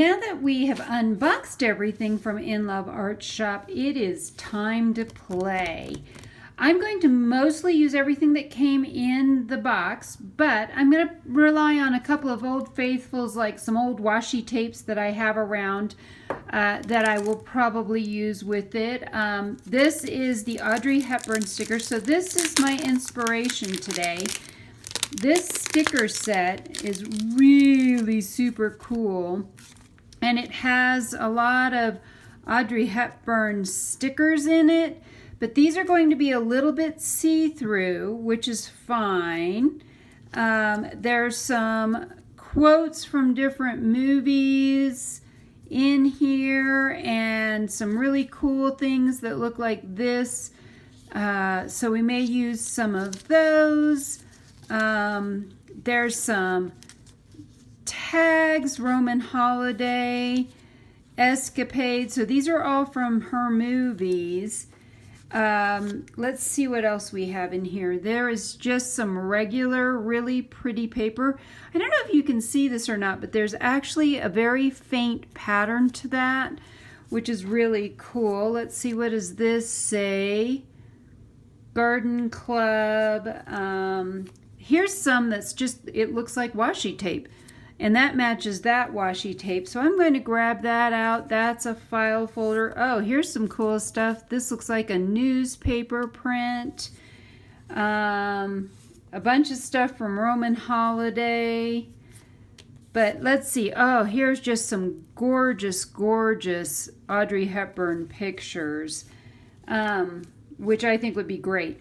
Now that we have unboxed everything from In Love Art Shop, it is time to play. I'm going to mostly use everything that came in the box, but I'm going to rely on a couple of old faithfuls, like some old washi tapes that I have around that I will probably use with it. This is the Audrey Hepburn sticker, so this is my inspiration today. This sticker set is really super cool, and it has a lot of Audrey Hepburn stickers in it. But these are going to be a little bit see-through, which is fine. There's some quotes from different movies in here and some really cool things that look like this. So we may use some of those. There's some tags, Roman Holiday, Escapade. So these are all from her movies. Let's see what else we have in here. There is just some regular, really pretty paper. I don't know if you can see this or not, but there's actually a very faint pattern to that, which is really cool. Let's see, what does this say? Garden Club. Here's some that's just, it looks like washi tape. And that matches that washi tape. So I'm going to grab that out. That's a file folder. Oh, here's some cool stuff. This looks like a newspaper print. A bunch of stuff from Roman Holiday. But let's see. Oh, here's just some gorgeous, gorgeous Audrey Hepburn pictures, which I think would be great.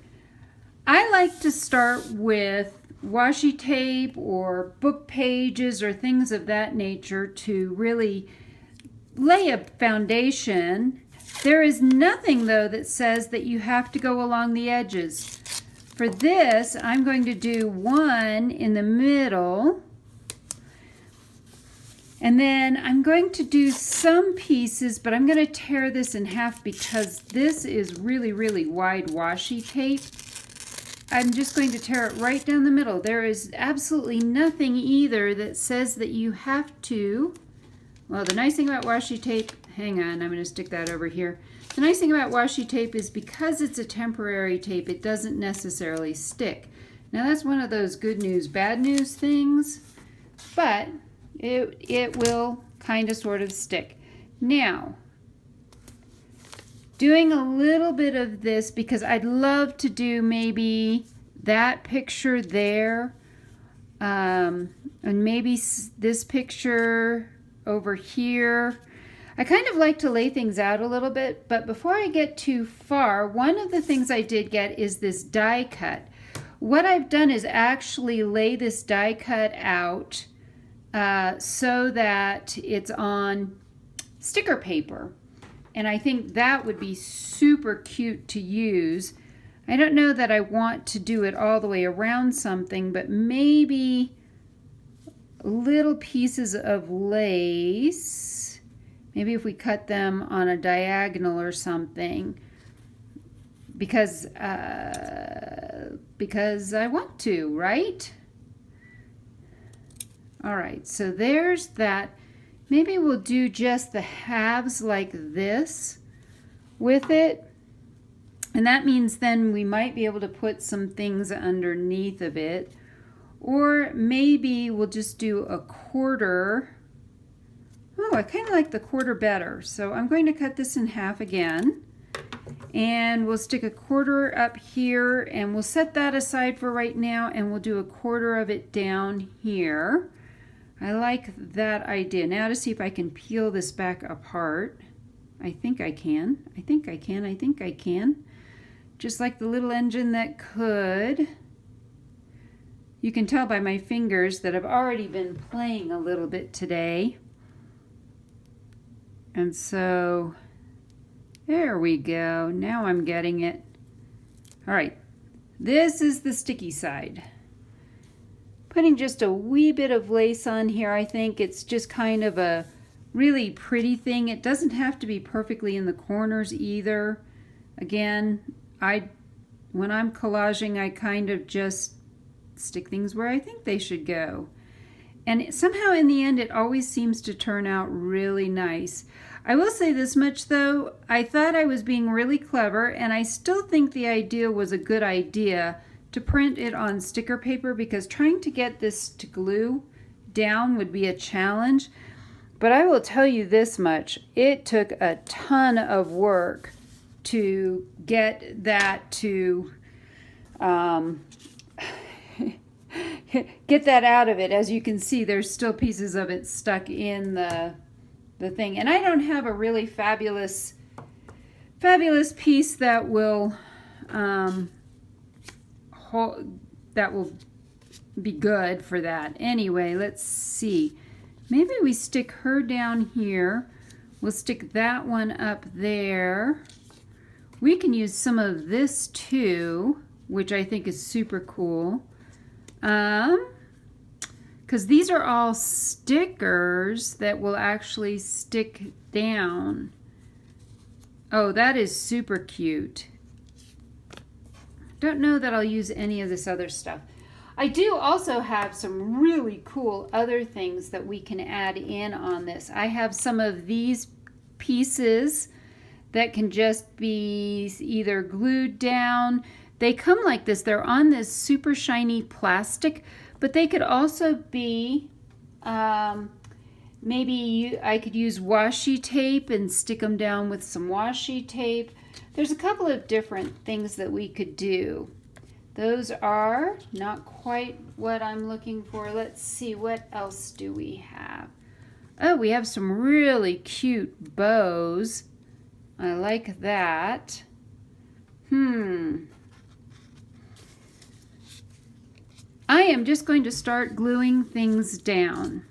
I like to start with washi tape or book pages or things of that nature to really lay a foundation. There is nothing, though, that says that you have to go along the edges. For this, I'm going to do one in the middle, and then I'm going to do some pieces, but I'm going to tear this in half because this is really, really wide washi tape. I'm just going to tear it right down the middle. There is absolutely nothing either that says that you have to. Well, the nice thing about washi tape, hang on, I'm going to stick that over here. The nice thing about washi tape is because it's a temporary tape, it doesn't necessarily stick. Now that's one of those good news, bad news things, but it will kind of sort of stick. Now, doing a little bit of this because I'd love to do maybe that picture there, and maybe this picture over here. I kind of like to lay things out a little bit, but before I get too far, one of the things I did get is this die cut. What I've done is actually lay this die cut out so that it's on sticker paper. And I think that would be super cute to use. I don't know that I want to do it all the way around something, but maybe little pieces of lace. Maybe if we cut them on a diagonal or something, because I want to, right? All right, so there's that. Maybe we'll do just the halves like this with it. And that means then we might be able to put some things underneath of it. Or maybe we'll just do a quarter. Oh, I kind of like the quarter better. So I'm going to cut this in half again. And we'll stick a quarter up here. And we'll set that aside for right now. And we'll do a quarter of it down here. I like that idea. Now to see if I can peel this back apart. I think I can. I think I can. I think I can. Just like the little engine that could. You can tell by my fingers that I've already been playing a little bit today. And so, there we go. Now I'm getting it. All right. This is the sticky side. Putting just a wee bit of lace on here. I think it's just kind of a really pretty thing. It doesn't have to be perfectly in the corners either. Again, when I'm collaging, I kind of just stick things where I think they should go. And somehow in the end, it always seems to turn out really nice. I will say this much though, I thought I was being really clever, and I still think the idea was a good idea to print it on sticker paper, because trying to get this to glue down would be a challenge. But I will tell you this much, it took a ton of work to get that to get that out of it. As you can see, there's still pieces of it stuck in the thing. And I don't have a really fabulous piece that will be good for that. Anyway, let's see. Maybe we stick her down here. We'll stick that one up there. We can use some of this too, which I think is super cool. Because these are all stickers that will actually stick down. Oh, that is super cute. Don't know that I'll use any of this other stuff. I do also have some really cool other things that we can add in on this. I have some of these pieces that can just be either glued down. They come like this. They're on this super shiny plastic, but they could also be, maybe I could use washi tape and stick them down with some washi tape. There's a couple of different things that we could do. Those are not quite what I'm looking for. Let's see, what else do we have? Oh, we have some really cute bows. I like that. I am just going to start gluing things down.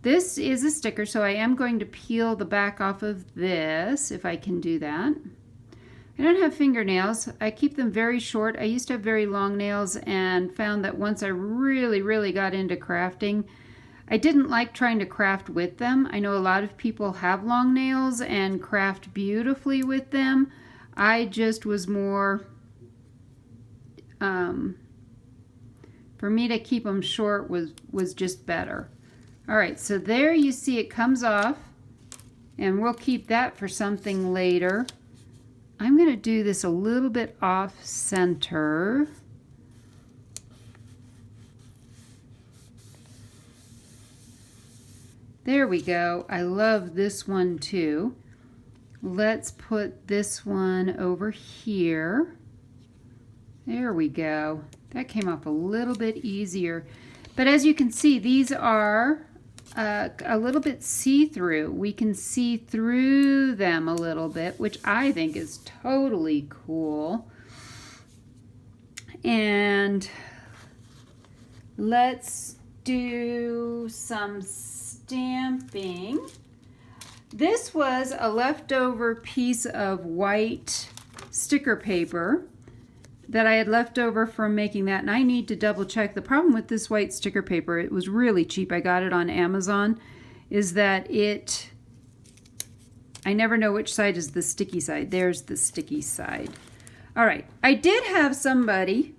This is a sticker, so I am going to peel the back off of this, if I can do that. I don't have fingernails. I keep them very short. I used to have very long nails and found that once I really got into crafting, I didn't like trying to craft with them. I know a lot of people have long nails and craft beautifully with them. I just was more, for me to keep them short was just better. All right, so there you see it comes off, and we'll keep that for something later. I'm going to do this a little bit off center. There we go. I love this one too. Let's put this one over here. There we go. That came off a little bit easier. But as you can see, these are a little bit see-through. We can see through them a little bit, which I think is totally cool. And let's do some stamping. This was a leftover piece of white sticker paper that I had left over from making that, and I need to double check. The problem with this white sticker paper, it was really cheap, I got it on Amazon, is that I never know which side is the sticky side. There's the sticky side. All right, I did have somebody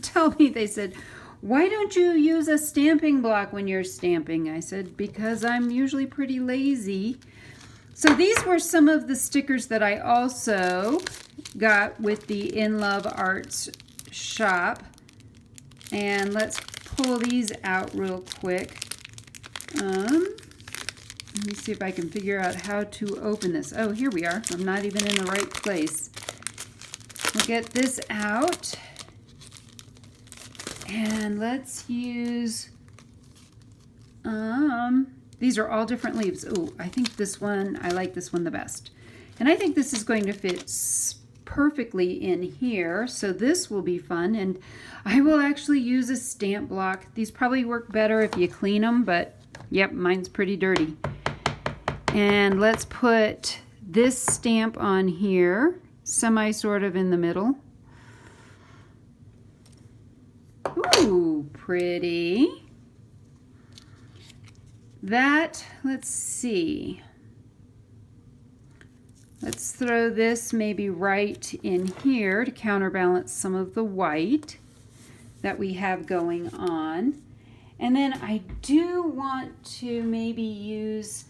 tell me, they said, why don't you use a stamping block when you're stamping? I said, because I'm usually pretty lazy. So these were some of the stickers that I also got with the In Love Arts shop. And let's pull these out real quick. Let me see if I can figure out how to open this. Oh, here we are. I'm not even in the right place. We'll get this out. And let's use, these are all different leaves. Oh, I think this one, I like this one the best. And I think this is going to fit perfectly in here. So this will be fun. And I will actually use a stamp block. These probably work better if you clean them, but yep, mine's pretty dirty. And let's put this stamp on here, sort of in the middle. Ooh, pretty. That, let's see. Let's throw this maybe right in here to counterbalance some of the white that we have going on. And then I do want to maybe use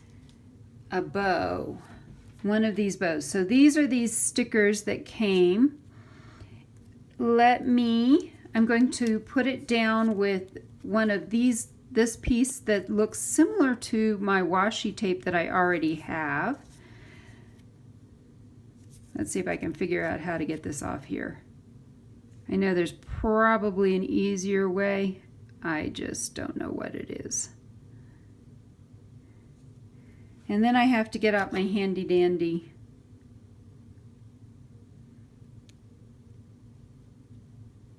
a bow, one of these bows. So these are these stickers that came. I'm going to put it down with one of these, this piece that looks similar to my washi tape that I already have. Let's see if I can figure out how to get this off here. I know there's probably an easier way. I just don't know what it is. And then I have to get out my handy dandy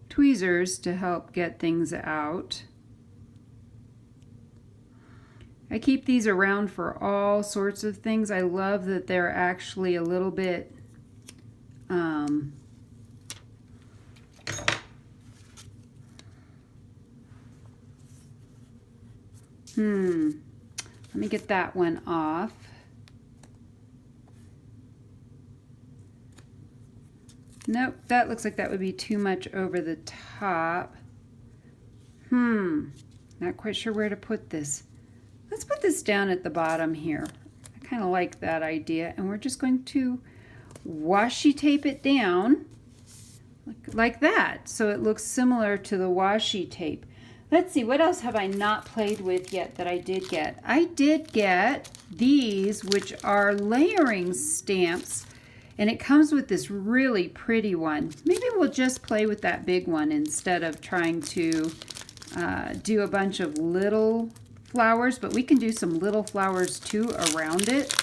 tweezers to help get things out. I keep these around for all sorts of things. I love that they're actually a little bit let me get that one off. Nope, that looks like that would be too much over the top. Not quite sure where to put this. Let's put this down at the bottom here. I kind of like that idea, and we're just going to washi tape it down like that, so it looks similar to the washi tape. Let's see, what else have I not played with yet that I did get? I did get these, which are layering stamps, and it comes with this really pretty one. Maybe we'll just play with that big one instead of trying to do a bunch of little flowers, but we can do some little flowers too around it.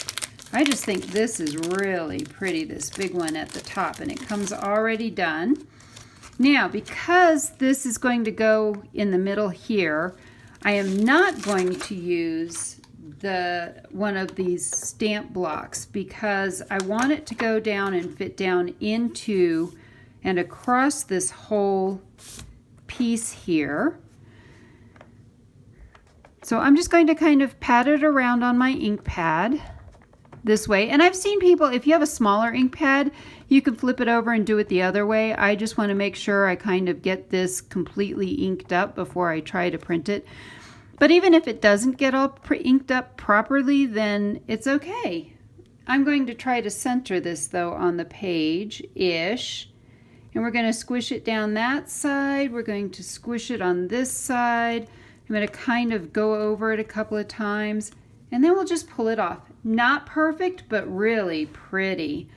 I just think this is really pretty, this big one at the top, and it comes already done. Now, because this is going to go in the middle here, I am not going to use one of these stamp blocks because I want it to go down and fit down into and across this whole piece here. So I'm just going to kind of pat it around on my ink pad this way. And I've seen people, if you have a smaller ink pad, you can flip it over and do it the other way. I just want to make sure I kind of get this completely inked up before I try to print it. But even if it doesn't get all inked up properly, then it's okay. I'm going to try to center this though on the page-ish. And we're going to squish it down that side. We're going to squish it on this side. I'm going to kind of go over it a couple of times. And then we'll just pull it off. Not perfect, but really pretty.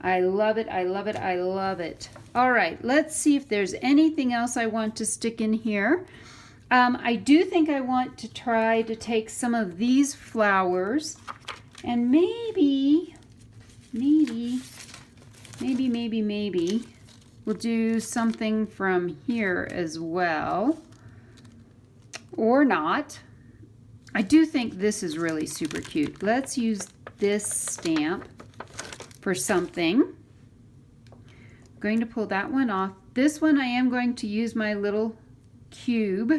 I love it, I love it, I love it. All right, let's see if there's anything else I want to stick in here. I do think I want to try to take some of these flowers and maybe we'll do something from here as well. Or not. I do think this is really super cute. Let's use this stamp for something. I'm going to pull that one off. This one I am going to use my little cube.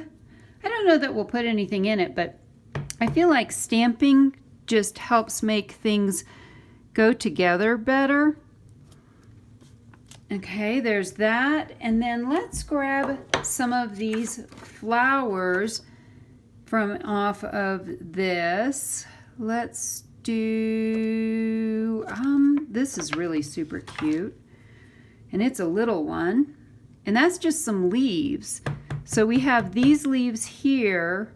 I don't know that we'll put anything in it, but I feel like stamping just helps make things go together better. Okay, there's that. And then let's grab some of these flowers from off of this. Let's do, this is really super cute. And it's a little one. And that's just some leaves. So we have these leaves here.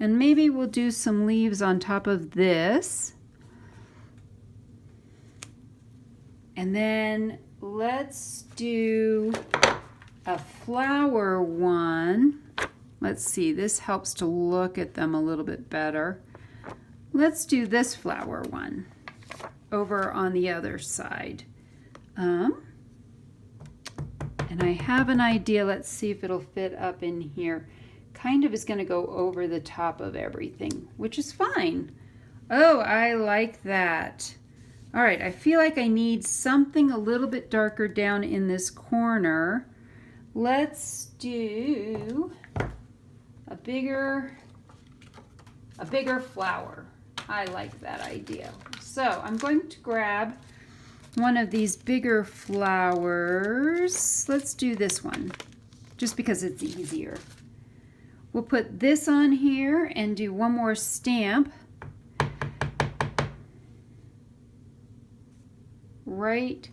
And maybe we'll do some leaves on top of this. And then let's do a flower one. Let's see, this helps to look at them a little bit better. Let's do this flower one over on the other side. And I have an idea. Let's see if it'll fit up in here. Kind of is going to go over the top of everything, which is fine. Oh, I like that. All right, I feel like I need something a little bit darker down in this corner. Let's do a bigger flower. I like that idea. So I'm going to grab one of these bigger flowers. Let's do this one, just because it's easier. We'll put this on here and do one more stamp right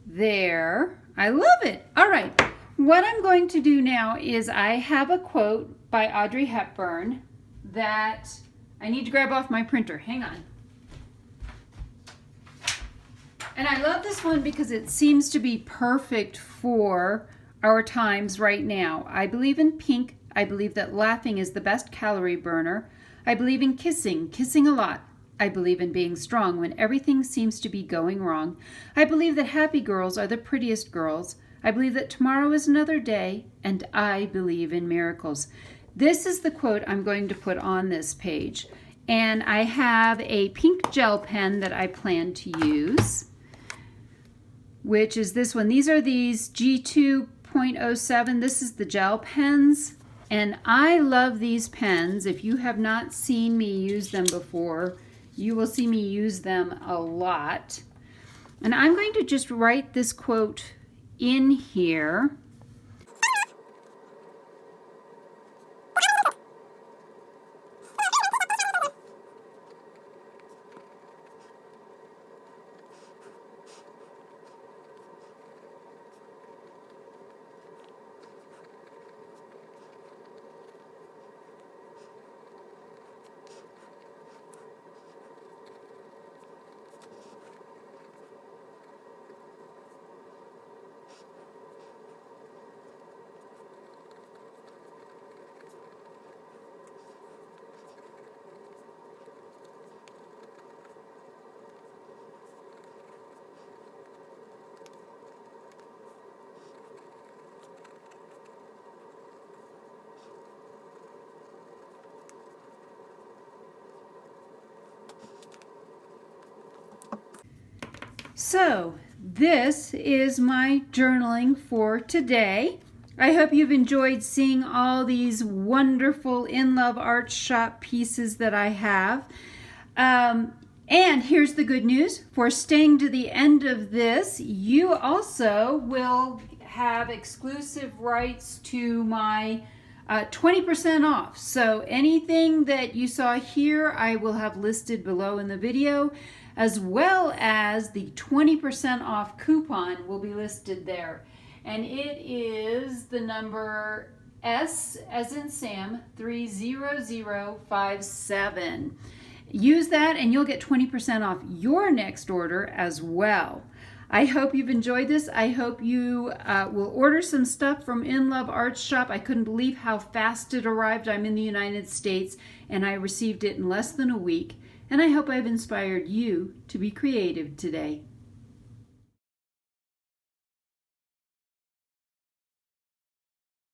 there. I love it. All right, what I'm going to do now is I have a quote by Audrey Hepburn that I need to grab off my printer. Hang on. And I love this one because it seems to be perfect for our times right now. I believe in pink. I believe that laughing is the best calorie burner. I believe in kissing a lot. I believe in being strong when everything seems to be going wrong. I believe that happy girls are the prettiest girls. I believe that tomorrow is another day, and I believe in miracles. This is the quote I'm going to put on this page. And I have a pink gel pen that I plan to use, which is this one. These are these G2.07. This is the gel pens. And I love these pens. If you have not seen me use them before, you will see me use them a lot. And I'm going to just write this quote in here. So this is my journaling for today. I hope you've enjoyed seeing all these wonderful In Love Art Shop pieces that I have. And here's the good news. For staying to the end of this, you also will have exclusive rights to my 20% off. So anything that you saw here, I will have listed below in the video, as well as the 20% off coupon will be listed there. And it is the number S as in Sam 30057. Use that and you'll get 20% off your next order as well. I hope you've enjoyed this. I hope you will order some stuff from In Love Art Shop. I couldn't believe how fast it arrived. I'm in the United States and I received it in less than a week. And I hope I've inspired you to be creative today.